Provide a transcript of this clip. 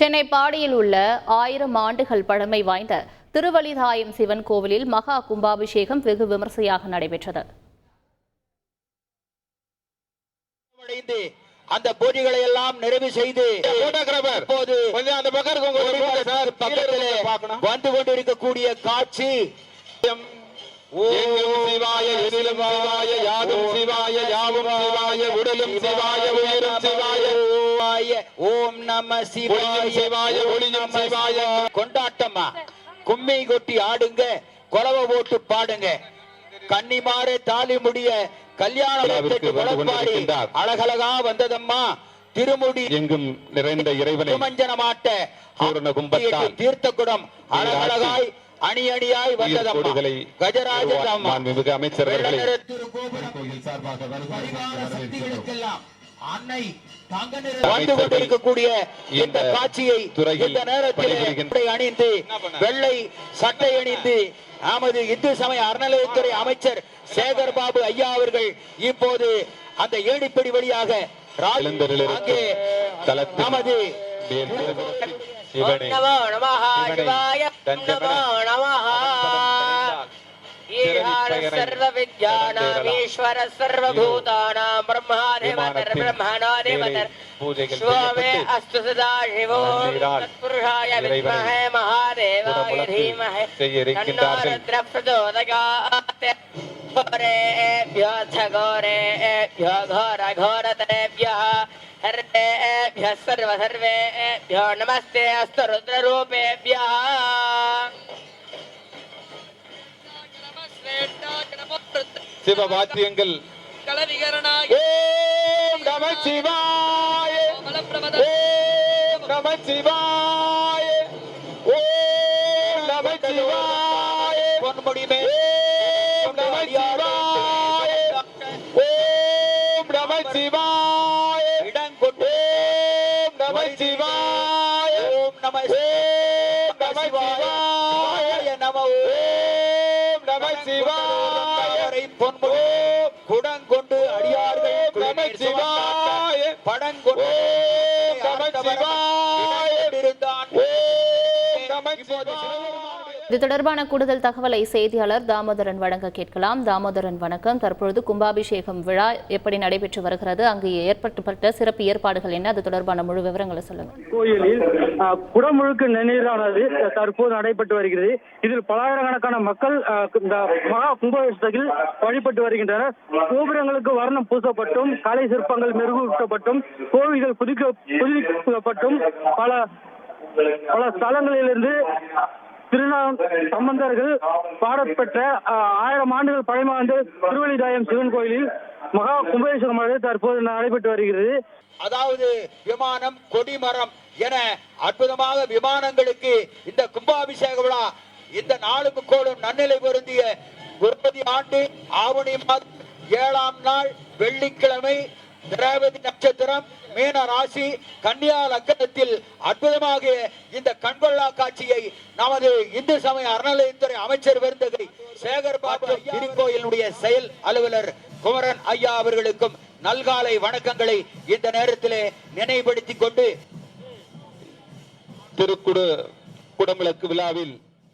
சென்னை பாடியில் உள்ள 1000 ஆண்டுகள் பழமை வாய்ந்த திருவலிதாயம் சிவன் கோவிலில் மகா கும்பாபிஷேகம் வெகு விமர்சையாக நடைபெற்றது. அந்த பூஜைகளை எல்லாம் நிறைவு செய்து வந்து கொண்டிருக்கக்கூடிய காட்சி சிவாய எதிலும் சிவாய யாதும் சிவாய யாவும் சிவாய உடலும் சிவாய உயிரும் சிவாய ஓம் நம சிவாய சிவாய ஒளியும் சிவாய. கொண்டாட்டமா கும்மி கொட்டி ஆடுங்க, கொலவை போட்டு பாடுங்க, கன்னிமாறு தாலி முடிய கல்யாணத்துக்கு அழகழகா வந்ததம்மா திருமுடி எங்கும் நிறைந்த இறைவனை மஞ்சனமாட்ட தீர்த்த குடம் அழகழகாய் அணி அணியாய் வந்ததம்மா கஜராஜ அமைச்சர்கள் அன்னை வந்து கொண்டிருக்கக்கூடிய இந்த காட்சியை இந்த நேரத்தில் அணிந்து வெள்ளை சட்டை அணிந்து நமது இந்து சமய அறநிலையத்துறை அமைச்சர் சேகர் பாபு ஐயா அவர்கள் இப்போது அந்த ஏணிப்படி வழியாக நமது सर्व विद्यानामीश्वर सर्वभूतानां ब्रह्माधिपतिर् ब्रह्मणाधिपतिर् स्वामे अस्तु सदा शिवो तत्पुरुषाय विद्महे महादेवाय धीमहि तन्नो रुद्रः प्रचोदयात्. घोरेभ्यो घोरेभ्यो घोरघोरतरेभ्यः हरेभ्यः सर्वेभ्यो नमस्ते अस्तु रुद्ररूपेभ्यः. சிவவாத்தியங்கள் ஓம் நம சிவாய ஓம் நம சிவாய ஓம் நம சிவாய பொன்முடிமே ஓம் நம சிவாய ஓம் நம சிவாய இடங்கொண்டு ஓம் நம சிவாய ஓம் நம ஓம் நம சிவாய நம ஓம் நம சிவாய பொன்முடி குடங்கொண்டு அடியார்கள் நம சிவாய படங்கொண்டு நம சிவாய இருந்தான். நம சிவாய. இது தொடர்பான கூடுதல் தகவலை செய்தியாளர் தாமோதரன் வழங்க கேட்கலாம். தாமோதரன் வணக்கம். தற்பொழுது கும்பாபிஷேகம் விழா எப்படி நடைபெற்று வருகிறது, அங்கு ஏற்பட்ட சிறப்பு ஏற்பாடுகள் என்ன, அது தொடர்பான முழு விவரங்களை சொல்லுங்க. கோயிலில் குடமுழுக்கு நன்னீரானது தற்போது நடைபெற்று வருகிறது. இதில் பலாயிரக்கணக்கான மக்கள் இந்த மகா கும்பாபிஷேகத்தில் வழிபட்டு வருகின்றனர். கோபுரங்களுக்கு வர்ணம் பூசப்பட்டும் கலை சிற்பங்கள் மெருகூட்டப்பட்டும் கோவில்கள் புதுப்பிக்கப்பட்டும் பல ஸ்தலங்களிலிருந்து சம்பந்தர்கள் பாடப்பெற்ற 1000 ஆண்டுகள் பழமை வாய்ந்த திருவலிதாயம் சிவன் கோயிலில் மகா கும்பாபிஷேகமானது தற்போது நடைபெற்று வருகிறது. அதாவது விமானம், கொடிமரம் என அற்புதமாக விமானங்களுக்கு இந்த கும்பாபிஷேக விழா இந்த நாளுக்கு கோடும் நன்னிலை பொருந்திய 30 ஆண்டு ஆவணி மாதம் 7ஆம் நாள் வெள்ளிக்கிழமை திரேவதி நட்சத்திரம் மீன ராசி கன்னியா லக்னத்தில் அற்புதமாக இந்த கண்கொள்ளா காட்சியை நமது இந்து சமய அறநிலையத்துறை அமைச்சர் விருந்தகை சேகர் பாபு திருக்கோயிலுடைய செயல் அலுவலர் குமரன் ஐயா அவர்களுக்கும் நல்காலை வணக்கங்களை இந்த நேரத்திலே நினைவுபடுத்திக் கொண்டு குடமுழுக்கு விழாவில்